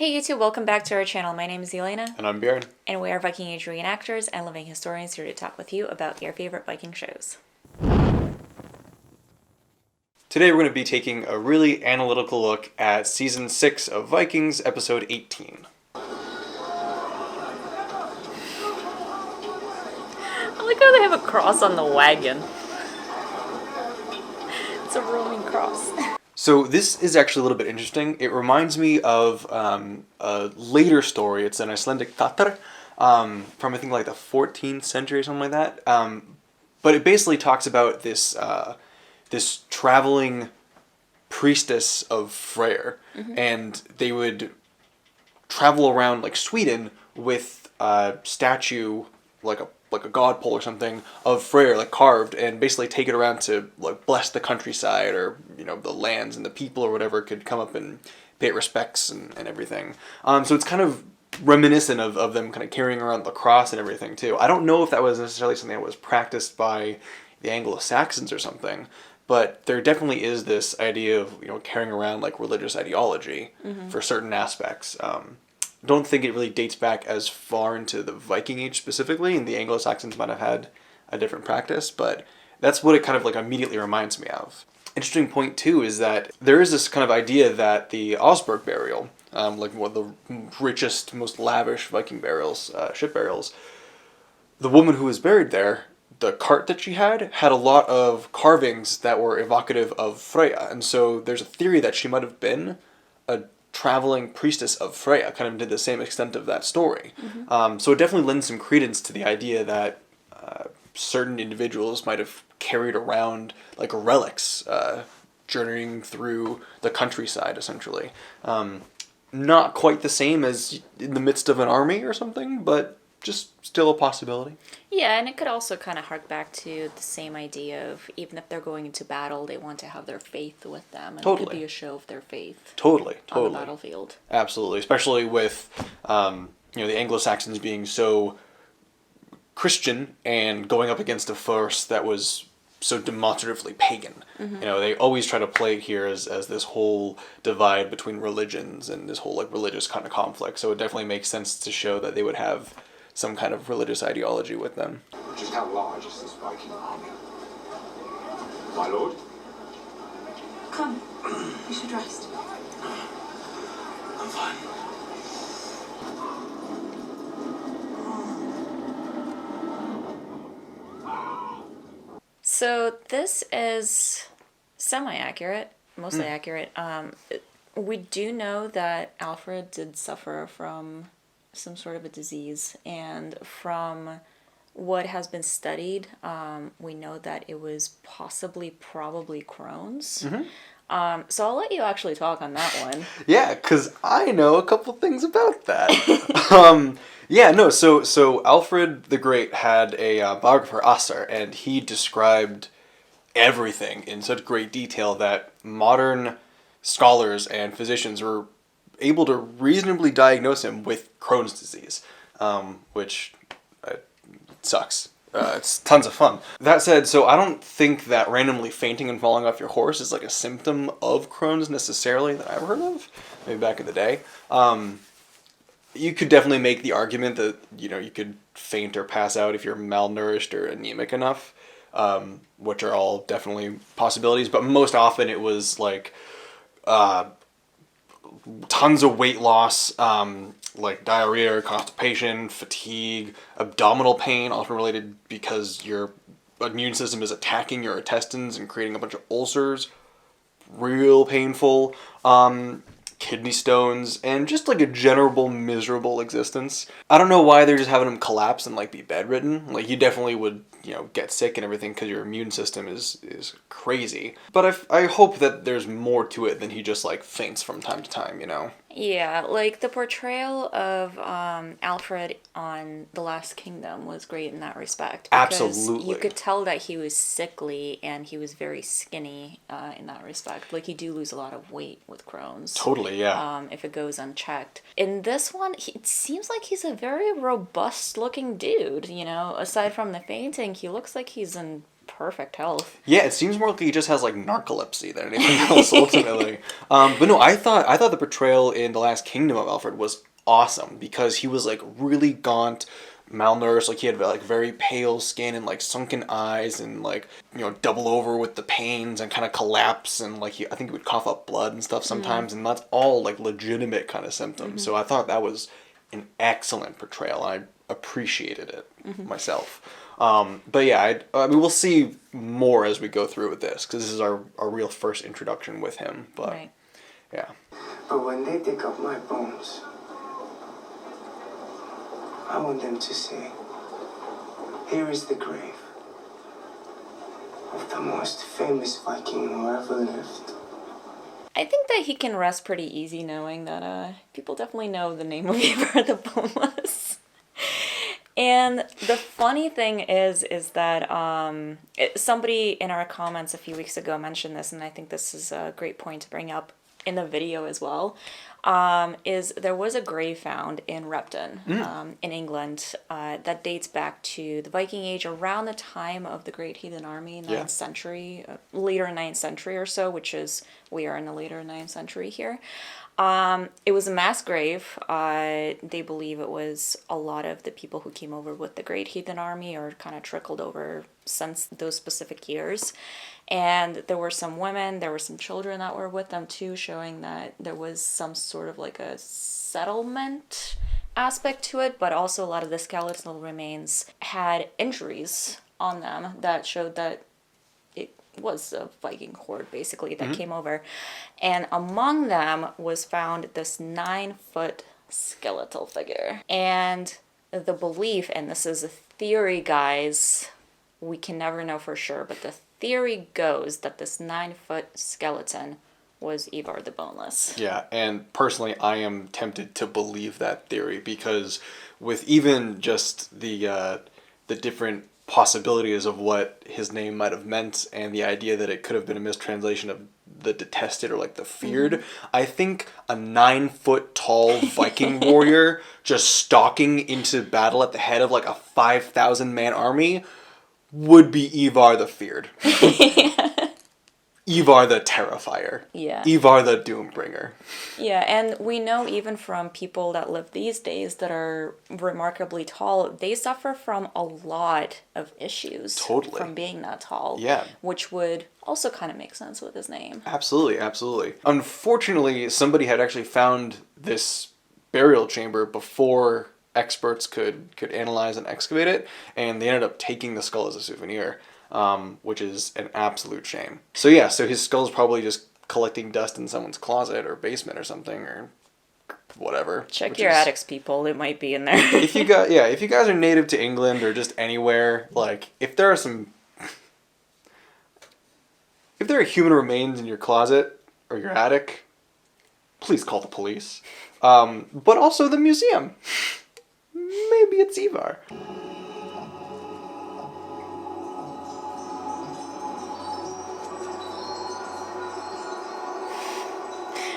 Hey YouTube, welcome back to our channel. My name is Elena. And I'm Bjorn. And we are Viking Age reenactors and living historians here to talk with you about your favorite Viking shows. Today we're going to be taking a really analytical look at Season 6 of Vikings, Episode 18. I like how they have a cross on the wagon. It's a Roman cross. So this is actually a little bit interesting. It reminds me of a later story. It's an Icelandic Tatar from I think like the 14th century or something like that. But it basically talks about this this traveling priestess of Freyr, and they would travel around like Sweden with a statue like a god pole or something of Freyr like carved, and basically take it around to like bless the countryside, or the lands, and the people or whatever could come up and pay it respects and everything. So it's kind of reminiscent of them kind of carrying around the cross and everything too. I don't know if that was necessarily something that was practiced by the Anglo-Saxons or something, but there definitely is this idea of carrying around like religious ideology for certain aspects. Don't think it really dates back as far into the Viking Age specifically, and the Anglo-Saxons might have had a different practice, but that's what it kind of like immediately reminds me of. Interesting point too is that there is this kind of idea that the Osberg burial, like one of the richest, most lavish Viking burials, ship burials, the woman who was buried there, the cart that she had a lot of carvings that were evocative of Freya, and so there's a theory that she might have been a traveling priestess of Freya, kind of to the same extent of that story. So it definitely lends some credence to the idea that certain individuals might have carried around like relics, journeying through the countryside, essentially. Not quite the same as in the midst of an army or something, but just still a possibility. Yeah, and it could also kind of hark back to the same idea of even if they're going into battle, they want to have their faith with them. And Totally. It could be a show of their faith. Totally. On the battlefield. Absolutely. Especially with, the Anglo-Saxons being so Christian and going up against a force that was so demonstratively pagan. They always try to play it here as this whole divide between religions and this whole like religious kind of conflict. So it definitely makes sense to show that they would have some kind of religious ideology with them. Just how large is this Viking army? My lord? Come, you should rest. I'm fine. So this is semi-accurate, mostly accurate. We do know that Alfred did suffer from some sort of a disease, and from what has been studied, we know that it was probably Crohn's. So I'll let you actually talk on that one. Yeah, because I know a couple things about that. So Alfred the Great had a biographer, Asser, and he described everything in such great detail that modern scholars and physicians were able to reasonably diagnose him with Crohn's disease, which sucks. It's tons of fun. That said, so I don't think that randomly fainting and falling off your horse is like a symptom of Crohn's necessarily that I've heard of, maybe back in the day. You could definitely make the argument that, you could faint or pass out if you're malnourished or anemic enough, which are all definitely possibilities, but most often it was like tons of weight loss, like diarrhea or constipation, fatigue, abdominal pain, often related because your immune system is attacking your intestines and creating a bunch of ulcers, real painful, kidney stones, and just like a general miserable existence. I don't know why they're just having him collapse and like be bedridden. Like you definitely would, get sick and everything because your immune system is crazy. But I hope that there's more to it than he just like faints from time to time, Yeah, like the portrayal of Alfred on The Last Kingdom was great in that respect. Absolutely. You could tell that he was sickly and he was very skinny in that respect. Like, you do lose a lot of weight with Crohn's. Totally, yeah. If it goes unchecked. In this one, it seems like he's a very robust-looking dude, Aside from the fainting, he looks like he's in perfect health. Yeah, it seems more like he just has like narcolepsy than anything else ultimately. But no, I thought the portrayal in The Last Kingdom of Alfred was awesome because he was like really gaunt, malnourished, like he had like very pale skin and like sunken eyes and like, you know, double over with the pains and kind of collapse and like I think he would cough up blood and stuff sometimes, and that's all like legitimate kind of symptoms. So I thought that was an excellent portrayal. I appreciated it myself. But yeah, I mean, we'll see more as we go through with this because this is our real first introduction with him. But Right. yeah, But when they dig up my bones, I want them to say, here is the grave of the most famous Viking who ever lived. I think that he can rest pretty easy knowing that people definitely know the name of Ivar the Boneless. And the funny thing is that somebody in our comments a few weeks ago mentioned this, and I think this is a great point to bring up in the video as well, is there was a grave found in Repton in England that dates back to the Viking Age around the time of the Great Heathen Army, 9th century, later 9th century or so, which is, we are in the later 9th century here. It was a mass grave. They believe it was a lot of the people who came over with the Great Heathen Army or kind of trickled over since those specific years. And there were some women, there were some children that were with them too, showing that there was some sort of like a settlement aspect to it, but also a lot of the skeletal remains had injuries on them that showed that it was a Viking horde basically that came over. And among them was found this 9-foot skeletal figure. And the belief, and this is a theory, guys, we can never know for sure, but the theory goes that this 9-foot skeleton was Ivar the Boneless. yeah, and personally, I am tempted to believe that theory because with even just the different possibilities of what his name might have meant and the idea that it could have been a mistranslation of the detested or like the feared, I think a 9-foot tall Viking warrior just stalking into battle at the head of like a 5,000 man army would be Ivar the feared. Ivar the Terrifier. Yeah. Ivar the Doombringer. Yeah, and we know even from people that live these days that are remarkably tall, they suffer from a lot of issues Totally. from being that tall. Yeah. Which would also kind of make sense with his name. Absolutely, absolutely. Unfortunately, somebody had actually found this burial chamber before experts could analyze and excavate it, and they ended up taking the skull as a souvenir, which is an absolute shame. So yeah, so his skull's probably just collecting dust in someone's closet or basement or something or whatever. Check your attics, people. It might be in there. If you guys are native to England or just anywhere, like if there are human remains in your closet or your attic, please call the police. But also the museum. Maybe it's Ivar.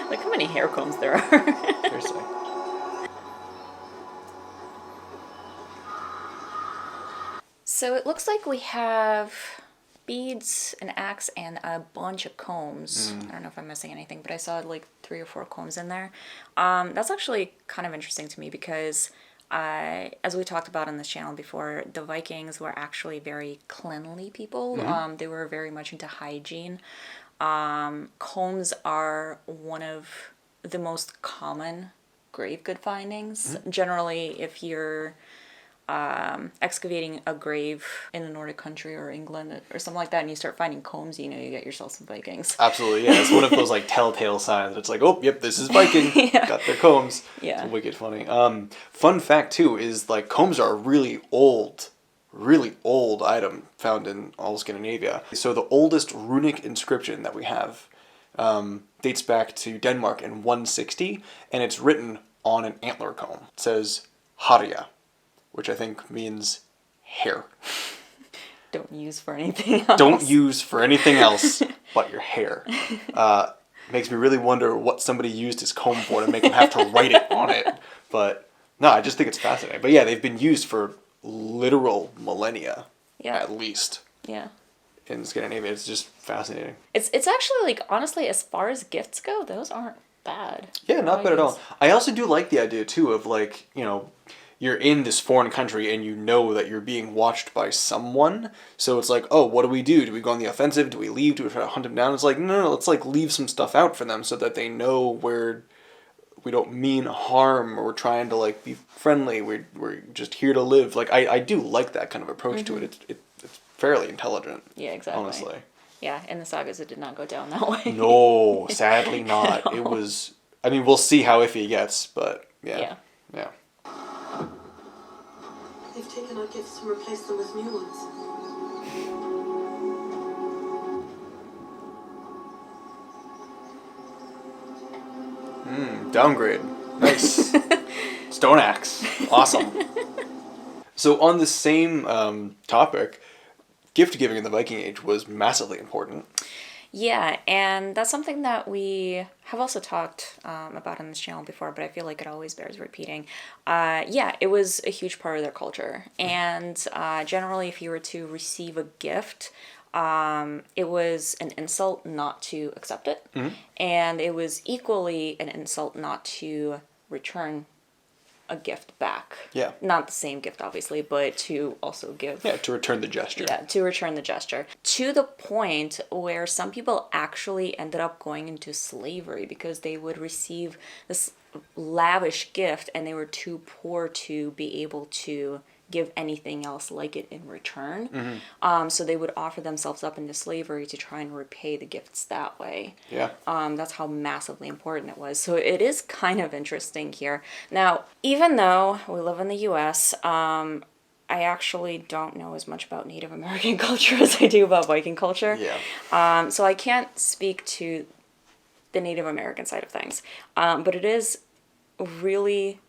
Look how many hair combs there are. Seriously. So it looks like we have beads, an axe, and a bunch of combs. I don't know if I'm missing anything, but I saw like 3 or 4 combs in there. That's actually kind of interesting to me because as we talked about on this channel before, the Vikings were actually very cleanly people. They were very much into hygiene. Combs are one of the most common grave good findings. Generally, if you're excavating a grave in a Nordic country or England or something like that, and you start finding combs, you know you get yourself some Vikings. Absolutely, yeah. It's one of those like telltale signs. It's like, oh, yep, this is Viking. Got their combs. Yeah. It's wicked funny. Fun fact too is like combs are a really old item found in all Scandinavia. So the oldest runic inscription that we have dates back to Denmark in 160, and it's written on an antler comb. It says Harja, which I think means hair. Don't use for anything else. Don't use for anything else but your hair. Makes me really wonder what somebody used his comb for to make him have to write it on it. But no, I just think it's fascinating. But yeah, they've been used for literal millennia, Yeah. at least. Yeah. in Scandinavia. It's just fascinating. It's actually like honestly, as far as gifts go, those aren't bad. Yeah, not bad at all. I also do like the idea too of like, you know, you're in this foreign country and you know that you're being watched by someone. So it's like, oh, what do we do? Do we go on the offensive? Do we leave? Do we try to hunt them down? It's like, no, let's like leave some stuff out for them so that they know we don't mean harm or we're trying to like be friendly. We're just here to live. Like I do like that kind of approach to it. It's fairly intelligent. Yeah, exactly. Honestly. Yeah, in the sagas it did not go down that way. No, sadly not. It was. I mean, we'll see how iffy it gets, but yeah. Yeah. They've taken our gifts and replaced them with new ones. Downgrade. Nice. Stone axe. Awesome. So on the same topic, gift giving in the Viking Age was massively important. Yeah, and that's something that we have also talked about on this channel before, but I feel like it always bears repeating. Yeah, it was a huge part of their culture. And generally, if you were to receive a gift, it was an insult not to accept it. And it was equally an insult not to return a gift back. Yeah. Not the same gift, obviously, but to also give. Yeah, to return the gesture. Yeah, to return the gesture. To the point where some people actually ended up going into slavery because they would receive this lavish gift and they were too poor to be able to give anything else like it in return. So they would offer themselves up into slavery to try and repay the gifts that way. Yeah. That's how massively important it was. So it is kind of interesting here. Now, even though we live in the US, I actually don't know as much about Native American culture as I do about Viking culture. Yeah. So I can't speak to the Native American side of things. But it is really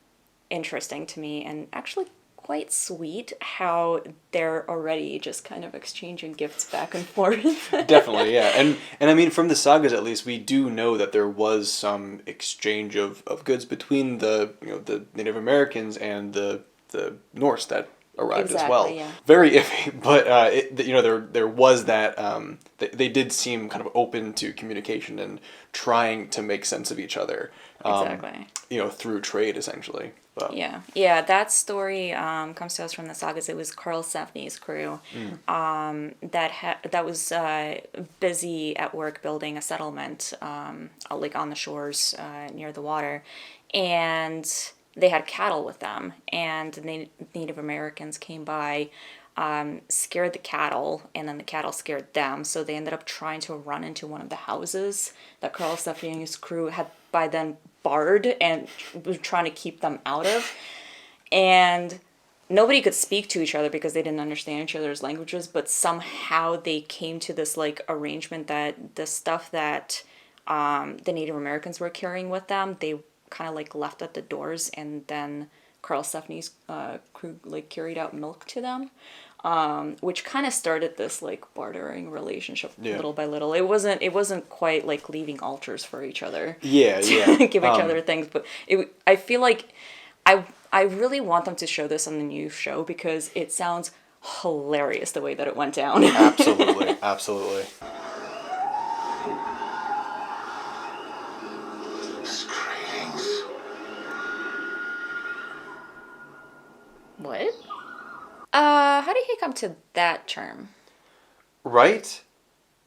interesting to me and actually quite sweet how they're already just kind of exchanging gifts back and forth. Definitely, yeah. And I mean, from the sagas at least, we do know that there was some exchange of goods between the Native Americans and the Norse that arrived as well. Yeah. Very iffy, but there was that they did seem kind of open to communication and trying to make sense of each other. Exactly. Through trade essentially. But. Yeah. That story comes to us from the sagas. It was Karlsefni's crew that was busy at work building a settlement, like on the shores near the water, and they had cattle with them. And the Native Americans came by, scared the cattle, and then the cattle scared them. So they ended up trying to run into one of the houses that Karlsefni's crew had by then barred and was trying to keep them out of. And nobody could speak to each other because they didn't understand each other's languages, but somehow they came to this like arrangement that the stuff that the Native Americans were carrying with them, they kind of like left at the doors, and then Karlsefni's crew like carried out milk to them. Which kind of started this like bartering relationship little by little. It wasn't quite like leaving altars for each other. Yeah. Give each other things, but I feel like I really want them to show this on the new show because it sounds hilarious the way that it went down. Absolutely. Skrælings. What? How did he come to that term? Right?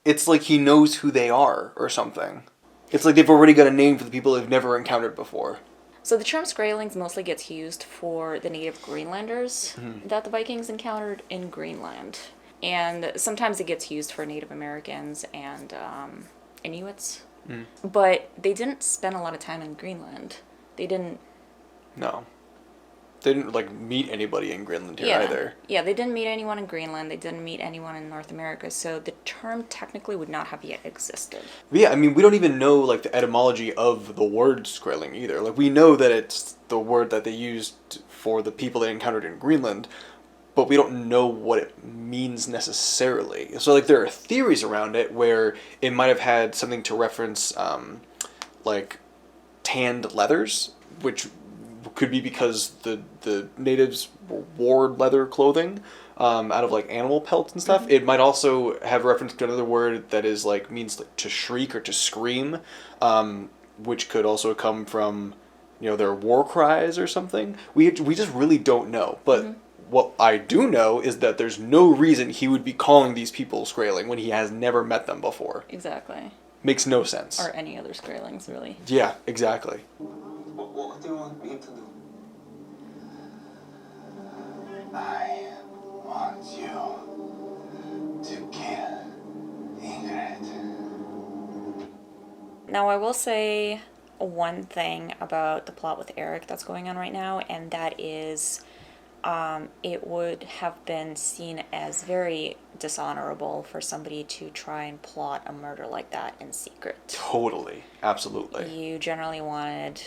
It's like he knows who they are or something. It's like they've already got a name for the people they've never encountered before. So the term Skrælings mostly gets used for the native Greenlanders that the Vikings encountered in Greenland. And sometimes it gets used for Native Americans and Inuits. But they didn't spend a lot of time in Greenland. They didn't... No. They didn't like meet anybody in Greenland here either. Yeah, they didn't meet anyone in Greenland. They didn't meet anyone in North America. So the term technically would not have yet existed. But yeah, I mean, we don't even know like the etymology of the word Skræling either. Like we know that it's the word that they used for the people they encountered in Greenland, but we don't know what it means necessarily. So like there are theories around it where it might have had something to reference like tanned leathers, which could be because the natives wore leather clothing, out of like animal pelts and stuff. It might also have reference to another word that is like means like to shriek or to scream, which could also come from, you know, their war cries or something. We just really don't know. But what I do know is that there's no reason he would be calling these people Skrailing when he has never met them before. Exactly. Makes no sense. Or any other Skrælings, really. Yeah, exactly. What do you want me to do? I want you to kill Ingrid. Now, I will say one thing about the plot with Eric that's going on right now, and that is it would have been seen as very dishonorable for somebody to try and plot a murder like that in secret. Totally. Absolutely. You generally wanted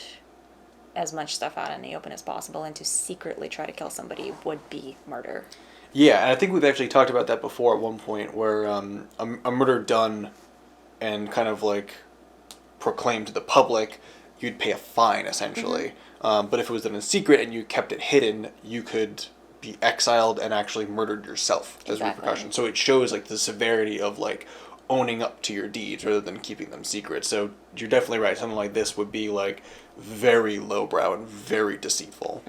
as much stuff out in the open as possible, and to secretly try to kill somebody would be murder. Yeah, and I think we've actually talked about that before at one point, where a murder done and kind of like proclaimed to the public, you'd pay a fine essentially. But if it was done in secret and you kept it hidden, you could be exiled and actually murdered yourself as repercussion. So it shows like the severity of like owning up to your deeds rather than keeping them secret. So you're definitely right. Something like this would be like very lowbrow and very deceitful.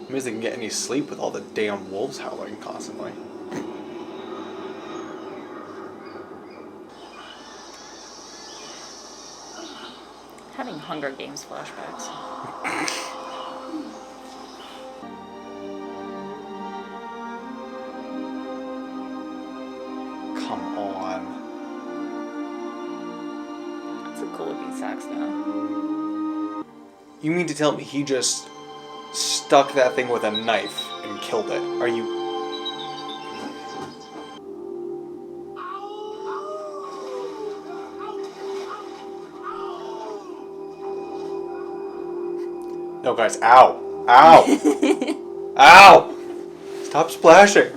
Amazed they can get any sleep with all the damn wolves howling constantly. Having Hunger Games flashbacks. Come on. That's a cool looking sax though. You mean to tell me he just stuck that thing with a knife and killed it? Are you... No, guys. Ow. Ow. Ow. Stop splashing.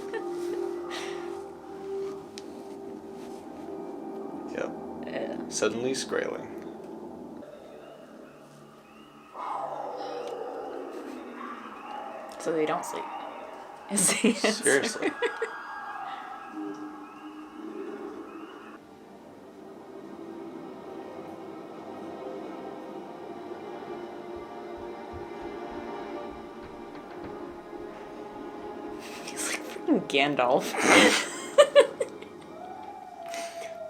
Yep. Suddenly Skrailing. So they don't sleep. Is the answer. Seriously. He's like freaking Gandalf.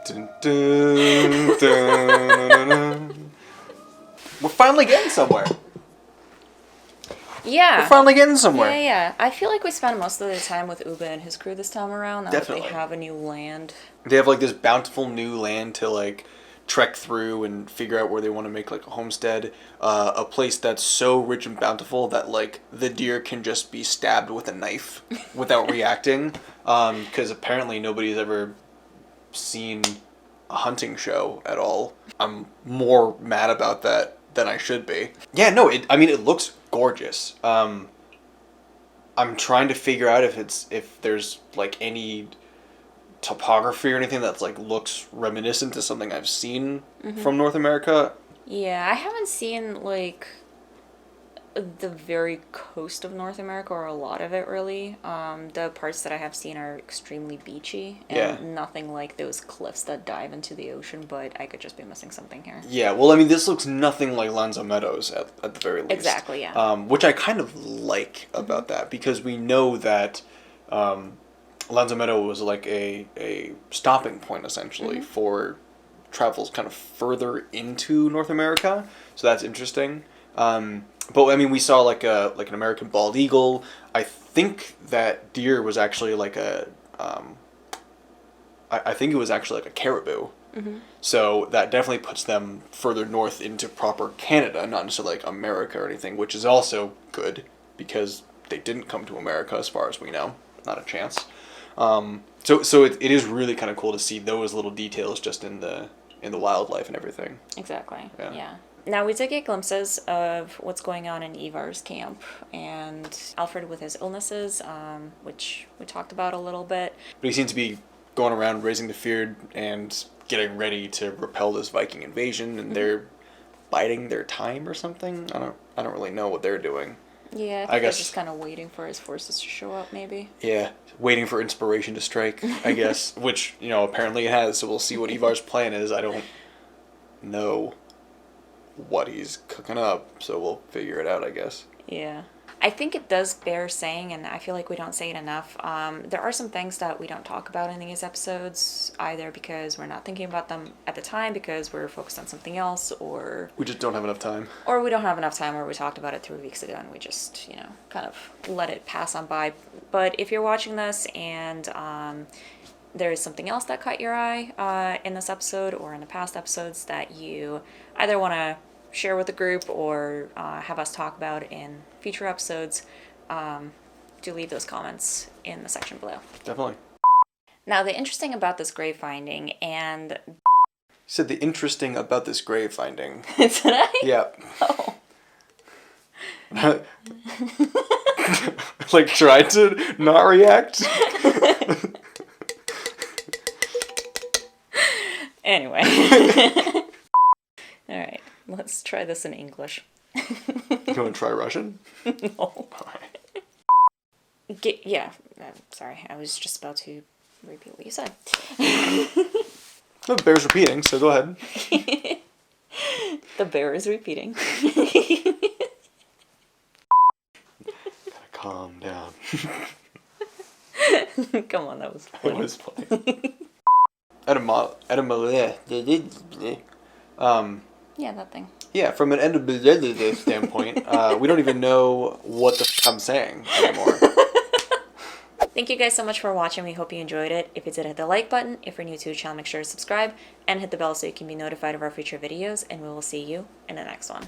Dun, dun, dun, dun, dun. We're finally getting somewhere. Yeah. We're finally getting somewhere. Yeah. I feel like we spent most of the time with Uba and his crew this time around. Now Definitely. that they have a new land. They have like this bountiful new land to like trek through and figure out where they want to make like a homestead. A place that's so rich and bountiful that like the deer can just be stabbed with a knife without reacting. Because apparently nobody's ever seen a hunting show at all. I'm more mad about that than I should be. Yeah, no, it looks gorgeous. I'm trying to figure out if there's like any topography or anything that's like looks reminiscent to something I've seen from North America. Yeah, I haven't seen like the very coast of North America, or a lot of it really. The parts that I have seen are extremely beachy and nothing like those cliffs that dive into the ocean, but I could just be missing something here. Yeah, well, I mean, this looks nothing like Lanzo Meadows at the very least. Exactly, yeah. Which I kind of like about that, because we know that Lanzo Meadow was like a stopping point, essentially, for travels kind of further into North America, so that's interesting. But I mean, we saw like an American bald eagle. I think that deer was actually like I think it was actually like a caribou. So that definitely puts them further north into proper Canada, not necessarily like America or anything, which is also good because they didn't come to America as far as we know. Not a chance. So it is really kind of cool to see those little details just in the wildlife and everything. Exactly. Yeah. Now we did get glimpses of what's going on in Ivar's camp, and Alfred with his illnesses, which we talked about a little bit. But he seems to be going around raising the fear and getting ready to repel this Viking invasion, and they're biding their time or something. I don't really know what they're doing. Yeah, I I guess guess- they're just kind of waiting for his forces to show up, maybe. Yeah, waiting for inspiration to strike, I guess, which, you know, apparently it has, so we'll see what Ivar's plan is. I don't know what he's cooking up, so we'll figure it out, I guess. Yeah. I think it does bear saying, and I feel like we don't say it enough, there are some things that we don't talk about in these episodes, either because we're not thinking about them at the time because we're focused on something else, or We just don't have enough time. we don't have enough time, or we talked about it 3 weeks ago and we just, you know, kind of let it pass on by. But if you're watching this and there is something else that caught your eye in this episode or in the past episodes that you either want to share with the group or have us talk about in future episodes, do leave those comments in the section below. Definitely. Now, the interesting about this grave finding, and You said the interesting about this grave finding. did I? Yeah. Oh. Like, tried to not react. Anyway. All right, let's try this in English. You want to try Russian? No. Yeah, sorry, I was just about to repeat what you said. It bears repeating, so go ahead. The bear is repeating. Gotta calm down. Come on, that was It funny. was funny. Yeah, that thing. Yeah, from an etymology standpoint, we don't even know what the I'm saying anymore. Thank you guys so much for watching. We hope you enjoyed it. If you did, hit the like button. If you're new to the channel, make sure to subscribe and hit the bell so you can be notified of our future videos. And we will see you in the next one.